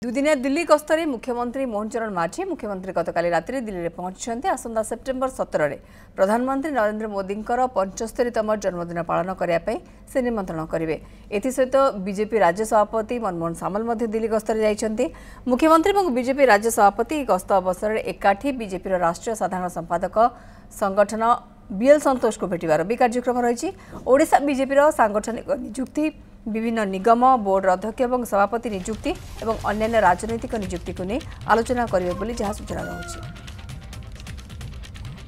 दुदिनिया दिल्ली गस्तरे मुख्यमंत्री मोहन चरण माझी मुख्यमंत्री गतकाली राति दिल्ली में पहुंची आसंता सेप्टेम्बर 17 में प्रधानमंत्री नरेंद्र मोदी 75तम जन्मदिन पालन करने से निमंत्रण करेंगे। एसत बीजेपी राज्य सभापति मनमोहन सामल दिल्ली गस्तरे जाइछन्ति। मुख्यमंत्री और बीजेपी राज्य सभापति गस्त अवसर में एकाठी बीजेपी राष्ट्रीय साधारण संपादक संगठन बीएल संतोष को भेटार भी कार्यक्रम रही। ओडिशा बीजेपी सांगठनिक नियुक्ति विभिन्न निगम बोर्ड अध्यक्ष और सभापति नियुक्ति और अन्य राजनैतिक नियुक्ति को नहीं आलोचना करेंगे जहाँ सूचना रही।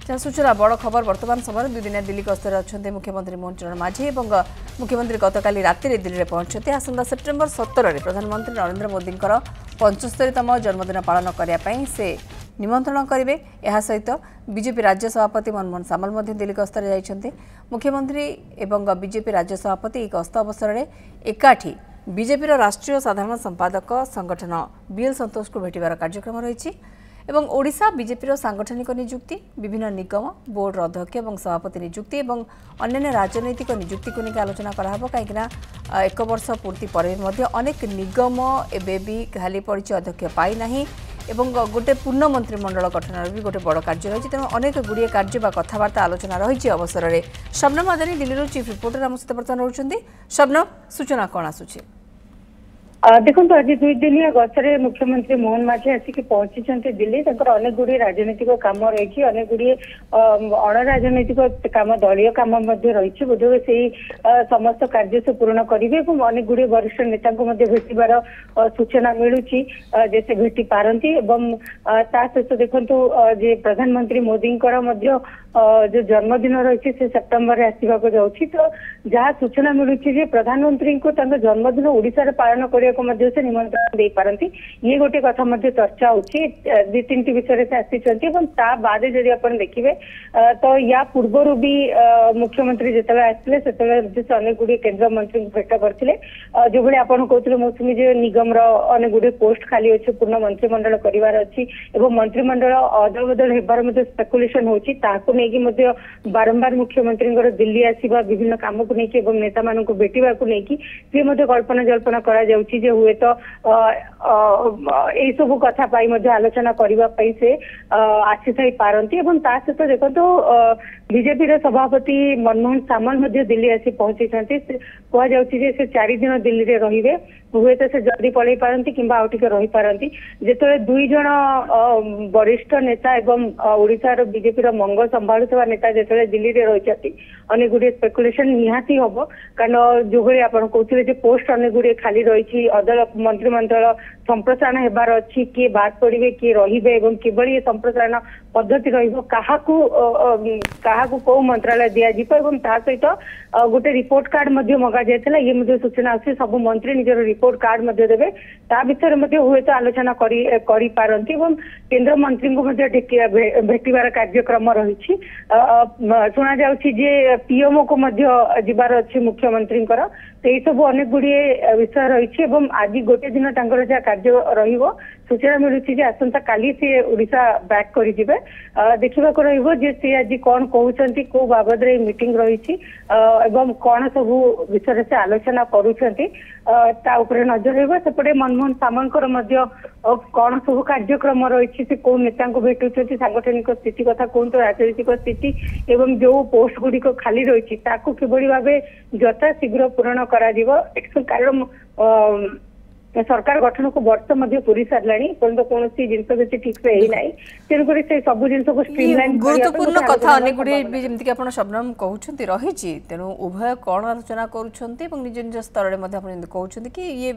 जहाँ सूचना बड़ खबर वर्तमान समय दुदिनिया दिल्ली गस्तर अच्छा मुख्यमंत्री मोहन चरण माझी और मुख्यमंत्री गतकाली राति दिल्ली में पहुंचते आसंता सेप्टेम्बर 17 में प्रधानमंत्री नरेंद्र मोदी 75तम जन्मदिन पालन करने से निमंत्रण करेंगे। यह सहित बीजेपी राज्य सभापति मनमोहन सामल दिल्ली गस्तर जाइछन्ति। मुख्यमंत्री एवं बीजेपी राज्य सभापति गस्त अवसर में एकाठी बीजेपी राष्ट्रीय साधारण संपादक संगठन बीएल संतोष को भेटार कार्यक्रम रही। ओडिशा बीजेपी सांगठनिक नियुक्ति विभिन्न निगम बोर्ड अध्यक्ष और सभापति नियुक्ति और अन्य राजनैतिक नियुक्ति को लेकर आलोचना कराहब कहीं एक वर्ष पूर्ति पर अनेक निगम एवं भी खाली पड़ी अध्यक्ष पाई नहीं एवं गोटे पूर्ण मंत्रिमंडल गठन भी गोटे बड़ कार्य रही। तेणु अनेक गुड़िए कार्य कथबार्ता आलोचना रही अवसर में शबनम आदानी दिल्ली चीफ रिपोर्टर आम सहित बर्तमान रोचे। शबनम सूचना कौन आसूची? देखो आज 2 दिनिया गस्तरे मुख्यमंत्री मोहन माझी आसिक पहुंची दिल्ली। अनेक गुड़िए राजनीतिक काम रही अनेक गुड़िए अण राजनैतिक काम दलीय काम रही बोधवे से समस्त कार्य से पूर्ण करेंगे और अनेक गुड़िए वरिष्ठ नेता भेटार सूचना मिलूँ से भेटी पारती। सहित देखु जे प्रधानमंत्री मोदी जो जन्मदिन रही से सेप्टेम्बर आसवाक जाऊँगी तो जहाँ सूचना मिलूँ प्रधानमंत्री को जन्मदिन ओडिशा पालन करने से निमंत्रण दे पारती। ये गोटे कथा चर्चा होची 2-3 विषय से आसी बाद जदि आप देखिए तो या पूर्वर भी मुख्यमंत्री जिते आसते से अनेक गुड़िए केन्द्र मंत्री भेट करते जो भाई आप कहते मौसुमी जो निगम अनेक गुड़िए पोस्ट खाली अच्छे पूर्ण मंत्रिमंडल करार अच्छी और मंत्रिमंडल अदल बदल होबार स्पेकुलेसन होची बारंबार मुख्यमंत्री दिल्ली आसवा विभिन्न काम को लेकिन नेता मान भेटा को लेकिन कल्पना जल्पना करा हुए तो यही सब कथा आलोचना करने से आसी थी पारती। सहित देखो तो बीजेपी सभापति मनमोहन सामल दिल्ली आसी पहुंची कहु से 4 दिन दिल्ली में रे हुए तो से जल्दी पलि पारती कि रही पारती। जिते 2 जन वरिष्ठ नेता एवं ओडिशार बीजेपी मंग संभालुवा नेता जिते दिल्ली में रही अनेक गुड़िए स्पेकुलेसन निहाती हम कारण जो भाई आप कहते पोस्ट अनेक गुड़िए खाली रही अदल मंत्रिमंडल संप्रसारण होबार अच्छी किए बाद पड़े किए रे किभली ये संप्रसारण पद्धति क्या कौ मंत्रालय दि सहित गोटे रिपोर्ट कार्ड मगा जाता ये सूचना अच्छी सब मंत्री निजर रिपोर्ट कार्ड देवे ता विषय में हुए तो आलोचना करती केन्द्र मंत्री को भेटार कार्यक्रम रही। शुणा जा पीएमओ को जबार अच्छी मुख्यमंत्री यही सब अनेक गुड़िए विषय रही। आज गोटे दिन जहाँ कार्य सूचना मिलूँ आसंता काली सी ओडिशा बैक कर देखा सी आज कौन कहते कौ बाबद मीटिंग रही कौन सब विषय से आलोचना कर नजर रपटे मनमोहन सामल कौन सब कार्यक्रम रही से कौ नेता भेटुं सांगठनिक स्थिति कथा कहतु राजनैतिक स्थिति एवं जो पोस्ट गुड़िक खाली रही किभली भाव यथा शीघ्र पूरण कारण सरकार गठन को वर्ष पूरी सारे कौन जिनस बेसी ठीक से ही ना तेणुक सब जिन को स्ट्रीमलाइन गुरुत्वपूर्ण कथा अनेक गुड़े जमीक आप शबनम कहते रही तेणु उभय कौन आलोचना करुँच निज निज स्तर में कहते कि ये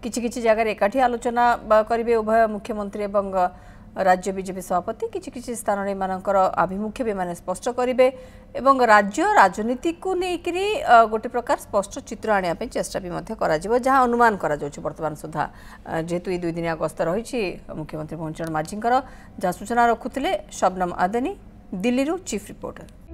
किसी जगह एकाठी आलोचना करेंगे उभय मुख्यमंत्री एवं राज्य बीजेपी सभापति किसी स्थान में मानकर आभिमुख्य भी माने स्पष्ट करेंगे एवं राज्य राजनीति को लेकर गोटे प्रकार स्पष्ट चित्र आने चेष्टा भी करा जहाँ अनुमान करा वर्तमान सुधा जेहेतु ये 2 दिनिया गस्त रही मुख्यमंत्री मोहन चरण माझी जहाँ सूचना रखुले शबनम आदानी दिल्ली चीफ रिपोर्टर।